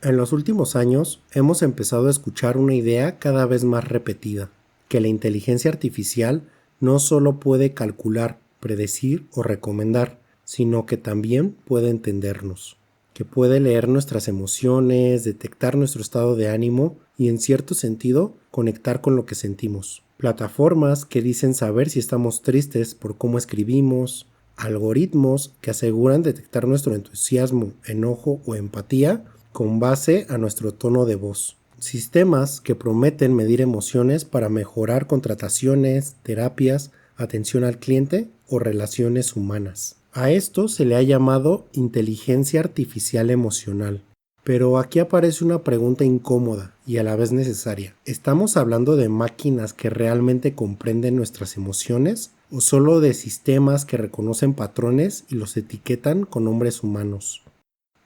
En los últimos años hemos empezado a escuchar una idea cada vez más repetida, que la inteligencia artificial no solo puede calcular, predecir o recomendar, sino que también puede entendernos, que puede leer nuestras emociones, detectar nuestro estado de ánimo y en cierto sentido conectar con lo que sentimos. Plataformas que dicen saber si estamos tristes por cómo escribimos, algoritmos que aseguran detectar nuestro entusiasmo, enojo o empatía con base a nuestro tono de voz. Sistemas que prometen medir emociones para mejorar contrataciones, terapias, atención al cliente o relaciones humanas. A esto se le ha llamado inteligencia artificial emocional. Pero aquí aparece una pregunta incómoda y a la vez necesaria. ¿Estamos hablando de máquinas que realmente comprenden nuestras emociones o solo de sistemas que reconocen patrones y los etiquetan con nombres humanos?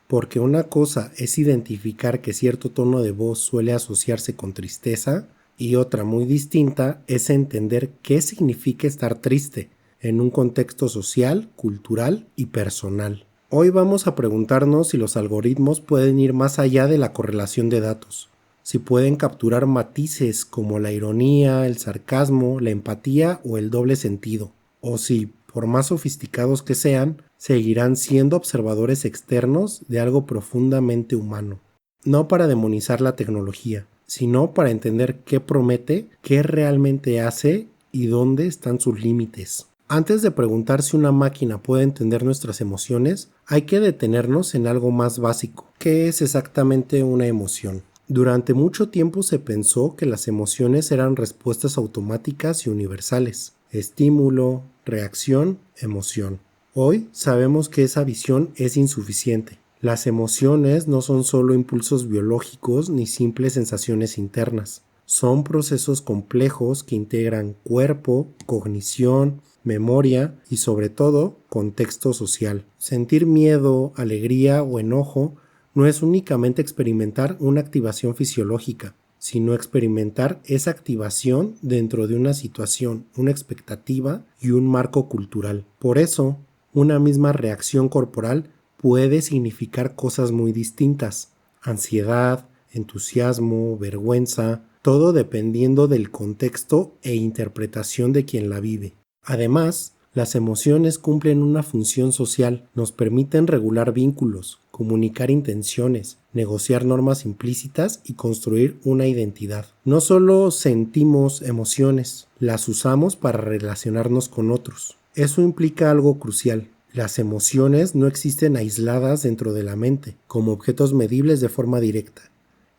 Porque una cosa es identificar que cierto tono de voz suele asociarse con tristeza y otra muy distinta es entender qué significa estar triste en un contexto social, cultural y personal. Hoy vamos a preguntarnos si los algoritmos pueden ir más allá de la correlación de datos, si pueden capturar matices como la ironía, el sarcasmo, la empatía o el doble sentido, o si, por más sofisticados que sean, seguirán siendo observadores externos de algo profundamente humano. No para demonizar la tecnología, sino para entender qué promete, qué realmente hace y dónde están sus límites. Antes de preguntar si una máquina puede entender nuestras emociones, hay que detenernos en algo más básico. ¿Qué es exactamente una emoción? Durante mucho tiempo se pensó que las emociones eran respuestas automáticas y universales. Estímulo, reacción, emoción. Hoy sabemos que esa visión es insuficiente. Las emociones no son solo impulsos biológicos ni simples sensaciones internas. Son procesos complejos que integran cuerpo, cognición, memoria y sobre todo contexto social. Sentir miedo, alegría o enojo no es únicamente experimentar una activación fisiológica, sino experimentar esa activación dentro de una situación, una expectativa y un marco cultural. Por eso, una misma reacción corporal puede significar cosas muy distintas: ansiedad, entusiasmo, vergüenza, todo dependiendo del contexto e interpretación de quien la vive. Además, las emociones cumplen una función social, nos permiten regular vínculos, comunicar intenciones, negociar normas implícitas y construir una identidad. No solo sentimos emociones, las usamos para relacionarnos con otros. Eso implica algo crucial. Las emociones no existen aisladas dentro de la mente, como objetos medibles de forma directa.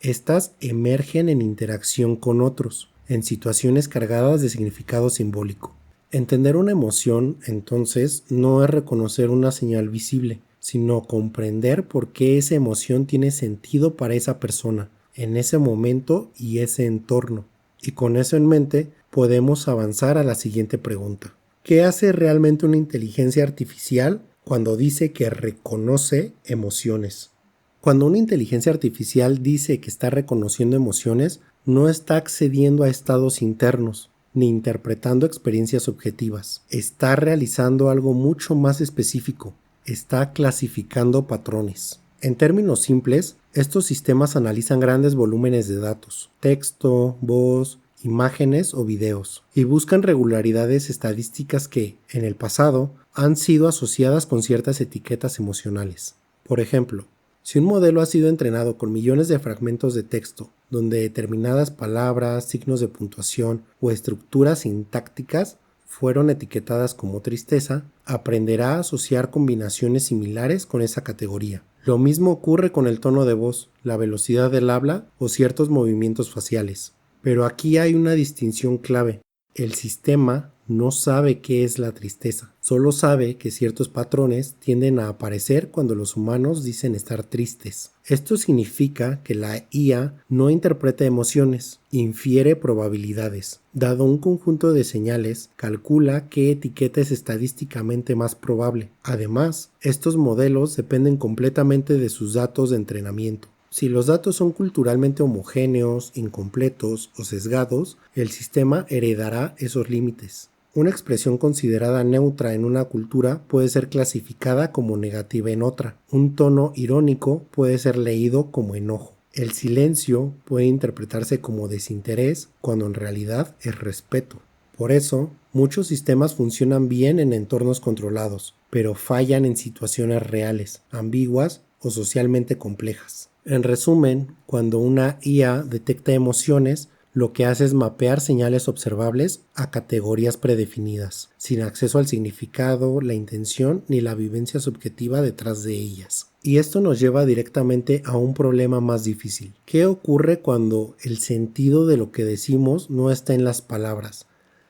Estas emergen en interacción con otros, en situaciones cargadas de significado simbólico. Entender una emoción, entonces, no es reconocer una señal visible, sino comprender por qué esa emoción tiene sentido para esa persona, en ese momento y ese entorno. Y con eso en mente, podemos avanzar a la siguiente pregunta. ¿Qué hace realmente una inteligencia artificial cuando dice que reconoce emociones? Cuando una inteligencia artificial dice que está reconociendo emociones, no está accediendo a estados internos, ni interpretando experiencias objetivas. Está realizando algo mucho más específico. Está clasificando patrones. En términos simples, estos sistemas analizan grandes volúmenes de datos, texto, voz, imágenes o videos, y buscan regularidades estadísticas que, en el pasado, han sido asociadas con ciertas etiquetas emocionales. Por ejemplo, si un modelo ha sido entrenado con millones de fragmentos de texto, donde determinadas palabras, signos de puntuación o estructuras sintácticas fueron etiquetadas como tristeza, aprenderá a asociar combinaciones similares con esa categoría. Lo mismo ocurre con el tono de voz, la velocidad del habla o ciertos movimientos faciales. Pero aquí hay una distinción clave. El sistema no sabe qué es la tristeza, solo sabe que ciertos patrones tienden a aparecer cuando los humanos dicen estar tristes. Esto significa que la IA no interpreta emociones, infiere probabilidades. Dado un conjunto de señales, calcula qué etiqueta es estadísticamente más probable. Además, estos modelos dependen completamente de sus datos de entrenamiento. Si los datos son culturalmente homogéneos, incompletos o sesgados, el sistema heredará esos límites. Una expresión considerada neutra en una cultura puede ser clasificada como negativa en otra. Un tono irónico puede ser leído como enojo. El silencio puede interpretarse como desinterés cuando en realidad es respeto. Por eso, muchos sistemas funcionan bien en entornos controlados, pero fallan en situaciones reales, ambiguas o socialmente complejas. En resumen, cuando una IA detecta emociones, lo que hace es mapear señales observables a categorías predefinidas, sin acceso al significado, la intención ni la vivencia subjetiva detrás de ellas. Y esto nos lleva directamente a un problema más difícil. ¿Qué ocurre cuando el sentido de lo que decimos no está en las palabras,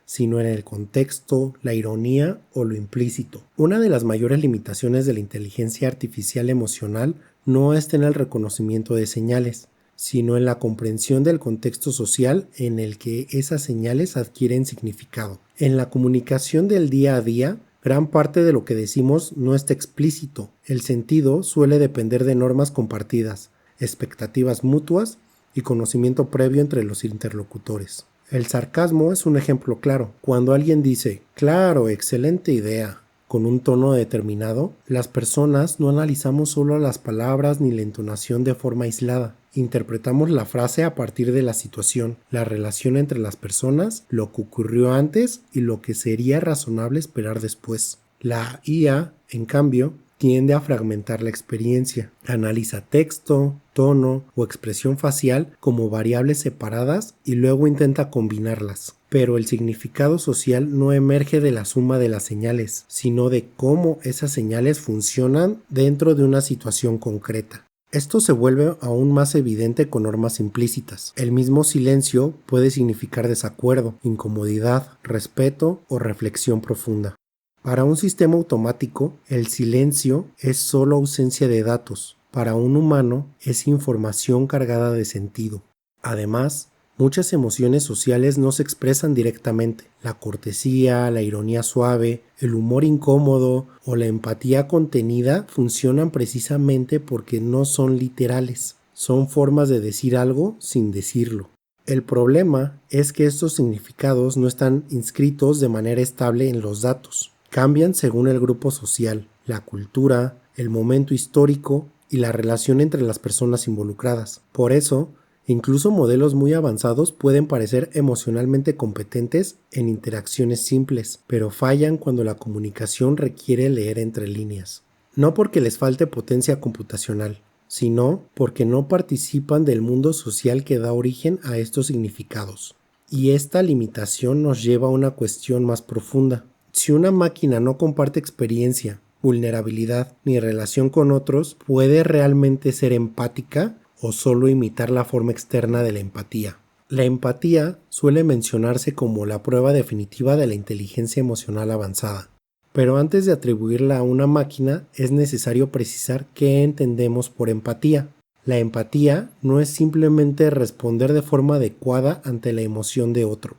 sino en el contexto, la ironía o lo implícito? Una de las mayores limitaciones de la inteligencia artificial emocional no está en el reconocimiento de señales, sino en la comprensión del contexto social en el que esas señales adquieren significado. En la comunicación del día a día, gran parte de lo que decimos no está explícito. El sentido suele depender de normas compartidas, expectativas mutuas y conocimiento previo entre los interlocutores. El sarcasmo es un ejemplo claro. Cuando alguien dice, claro, excelente idea, con un tono determinado, las personas no analizamos solo las palabras ni la entonación de forma aislada. Interpretamos la frase a partir de la situación, la relación entre las personas, lo que ocurrió antes y lo que sería razonable esperar después. La IA, en cambio, tiende a fragmentar la experiencia. Analiza texto, tono o expresión facial como variables separadas y luego intenta combinarlas. Pero el significado social no emerge de la suma de las señales, sino de cómo esas señales funcionan dentro de una situación concreta. Esto se vuelve aún más evidente con normas implícitas. El mismo silencio puede significar desacuerdo, incomodidad, respeto o reflexión profunda. Para un sistema automático, el silencio es solo ausencia de datos. Para un humano, es información cargada de sentido. Además, muchas emociones sociales no se expresan directamente. La cortesía, la ironía suave, el humor incómodo o la empatía contenida funcionan precisamente porque no son literales. Son formas de decir algo sin decirlo. El problema es que estos significados no están inscritos de manera estable en los datos. Cambian según el grupo social, la cultura, el momento histórico y la relación entre las personas involucradas. Por eso, incluso modelos muy avanzados pueden parecer emocionalmente competentes en interacciones simples, pero fallan cuando la comunicación requiere leer entre líneas. No porque les falte potencia computacional, sino porque no participan del mundo social que da origen a estos significados. Y esta limitación nos lleva a una cuestión más profunda. Si una máquina no comparte experiencia, vulnerabilidad ni relación con otros, ¿puede realmente ser empática o solo imitar la forma externa de la empatía? La empatía suele mencionarse como la prueba definitiva de la inteligencia emocional avanzada. Pero antes de atribuirla a una máquina, es necesario precisar qué entendemos por empatía. La empatía no es simplemente responder de forma adecuada ante la emoción de otro.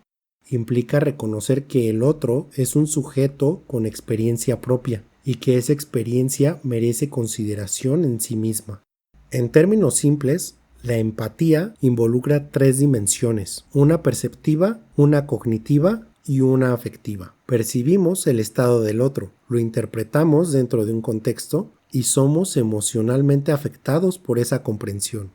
Implica reconocer que el otro es un sujeto con experiencia propia y que esa experiencia merece consideración en sí misma. En términos simples, la empatía involucra 3 dimensiones, una perceptiva, una cognitiva y una afectiva. Percibimos el estado del otro, lo interpretamos dentro de un contexto y somos emocionalmente afectados por esa comprensión.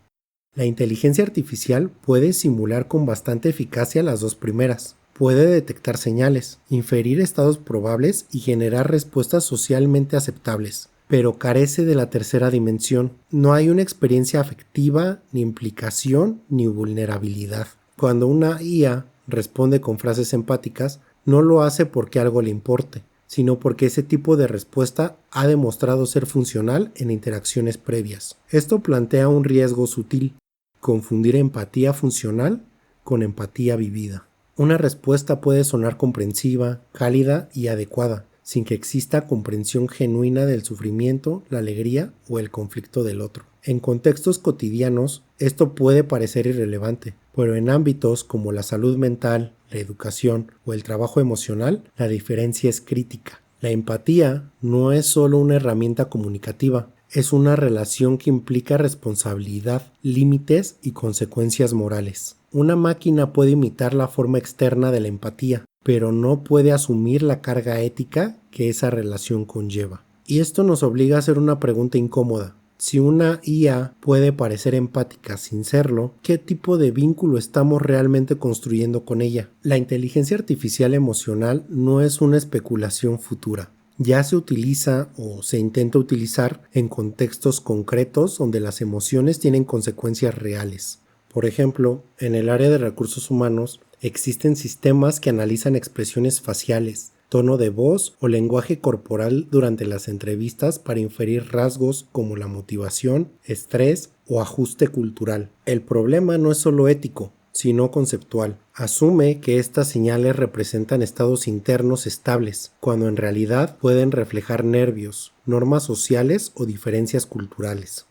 La inteligencia artificial puede simular con bastante eficacia las dos primeras. Puede detectar señales, inferir estados probables y generar respuestas socialmente aceptables, pero carece de la tercera dimensión. No hay una experiencia afectiva, ni implicación, ni vulnerabilidad. Cuando una IA responde con frases empáticas, no lo hace porque algo le importe, sino porque ese tipo de respuesta ha demostrado ser funcional en interacciones previas. Esto plantea un riesgo sutil: confundir empatía funcional con empatía vivida. Una respuesta puede sonar comprensiva, cálida y adecuada, sin que exista comprensión genuina del sufrimiento, la alegría o el conflicto del otro. En contextos cotidianos, esto puede parecer irrelevante, pero en ámbitos como la salud mental, la educación o el trabajo emocional, la diferencia es crítica. La empatía no es solo una herramienta comunicativa, es una relación que implica responsabilidad, límites y consecuencias morales. Una máquina puede imitar la forma externa de la empatía, pero no puede asumir la carga ética que esa relación conlleva. Y esto nos obliga a hacer una pregunta incómoda. Si una IA puede parecer empática sin serlo, ¿qué tipo de vínculo estamos realmente construyendo con ella? La inteligencia artificial emocional no es una especulación futura. Ya se utiliza o se intenta utilizar en contextos concretos donde las emociones tienen consecuencias reales. Por ejemplo, en el área de recursos humanos existen sistemas que analizan expresiones faciales, tono de voz o lenguaje corporal durante las entrevistas para inferir rasgos como la motivación, estrés o ajuste cultural. El problema no es solo ético, sino conceptual. Asume que estas señales representan estados internos estables, cuando en realidad pueden reflejar nervios, normas sociales o diferencias culturales.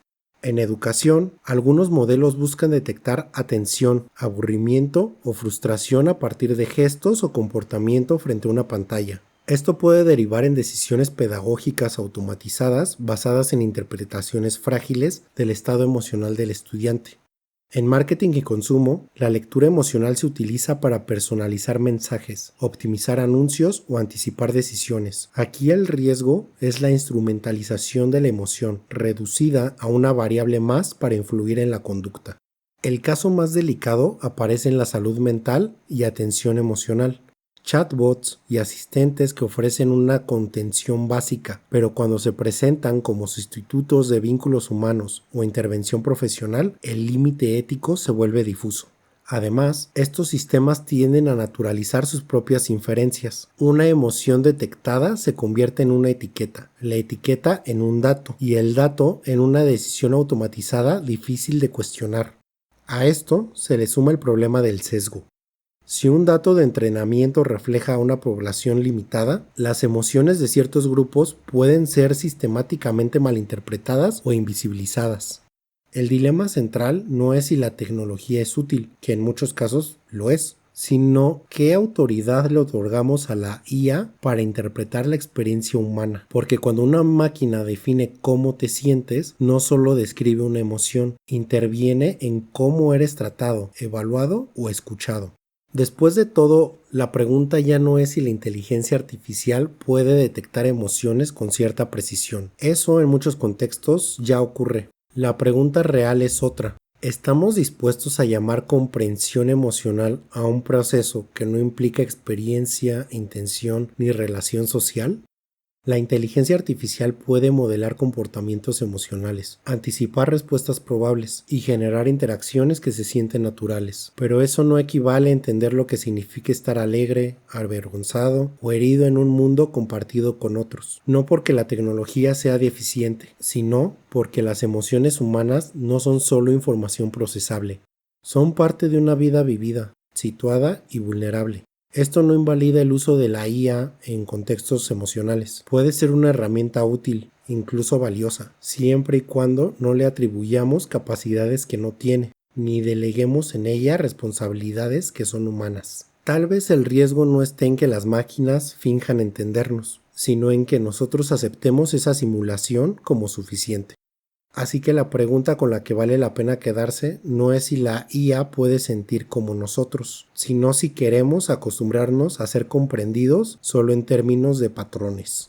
En educación, algunos modelos buscan detectar atención, aburrimiento o frustración a partir de gestos o comportamiento frente a una pantalla. Esto puede derivar en decisiones pedagógicas automatizadas basadas en interpretaciones frágiles del estado emocional del estudiante. En marketing y consumo, la lectura emocional se utiliza para personalizar mensajes, optimizar anuncios o anticipar decisiones. Aquí el riesgo es la instrumentalización de la emoción, reducida a una variable más para influir en la conducta. El caso más delicado aparece en la salud mental y atención emocional. Chatbots y asistentes que ofrecen una contención básica, pero cuando se presentan como sustitutos de vínculos humanos o intervención profesional, el límite ético se vuelve difuso. Además, estos sistemas tienden a naturalizar sus propias inferencias. Una emoción detectada se convierte en una etiqueta, la etiqueta en un dato y el dato en una decisión automatizada difícil de cuestionar. A esto se le suma el problema del sesgo. Si un dato de entrenamiento refleja a una población limitada, las emociones de ciertos grupos pueden ser sistemáticamente malinterpretadas o invisibilizadas. El dilema central no es si la tecnología es útil, que en muchos casos lo es, sino qué autoridad le otorgamos a la IA para interpretar la experiencia humana. Porque cuando una máquina define cómo te sientes, no solo describe una emoción, interviene en cómo eres tratado, evaluado o escuchado. Después de todo, la pregunta ya no es si la inteligencia artificial puede detectar emociones con cierta precisión. Eso en muchos contextos ya ocurre. La pregunta real es otra. ¿Estamos dispuestos a llamar comprensión emocional a un proceso que no implica experiencia, intención ni relación social? La inteligencia artificial puede modelar comportamientos emocionales, anticipar respuestas probables y generar interacciones que se sienten naturales. Pero eso no equivale a entender lo que significa estar alegre, avergonzado o herido en un mundo compartido con otros. No porque la tecnología sea deficiente, sino porque las emociones humanas no son solo información procesable. Son parte de una vida vivida, situada y vulnerable. Esto no invalida el uso de la IA en contextos emocionales. Puede ser una herramienta útil, incluso valiosa, siempre y cuando no le atribuyamos capacidades que no tiene, ni deleguemos en ella responsabilidades que son humanas. Tal vez el riesgo no esté en que las máquinas finjan entendernos, sino en que nosotros aceptemos esa simulación como suficiente. Así que la pregunta con la que vale la pena quedarse no es si la IA puede sentir como nosotros, sino si queremos acostumbrarnos a ser comprendidos solo en términos de patrones.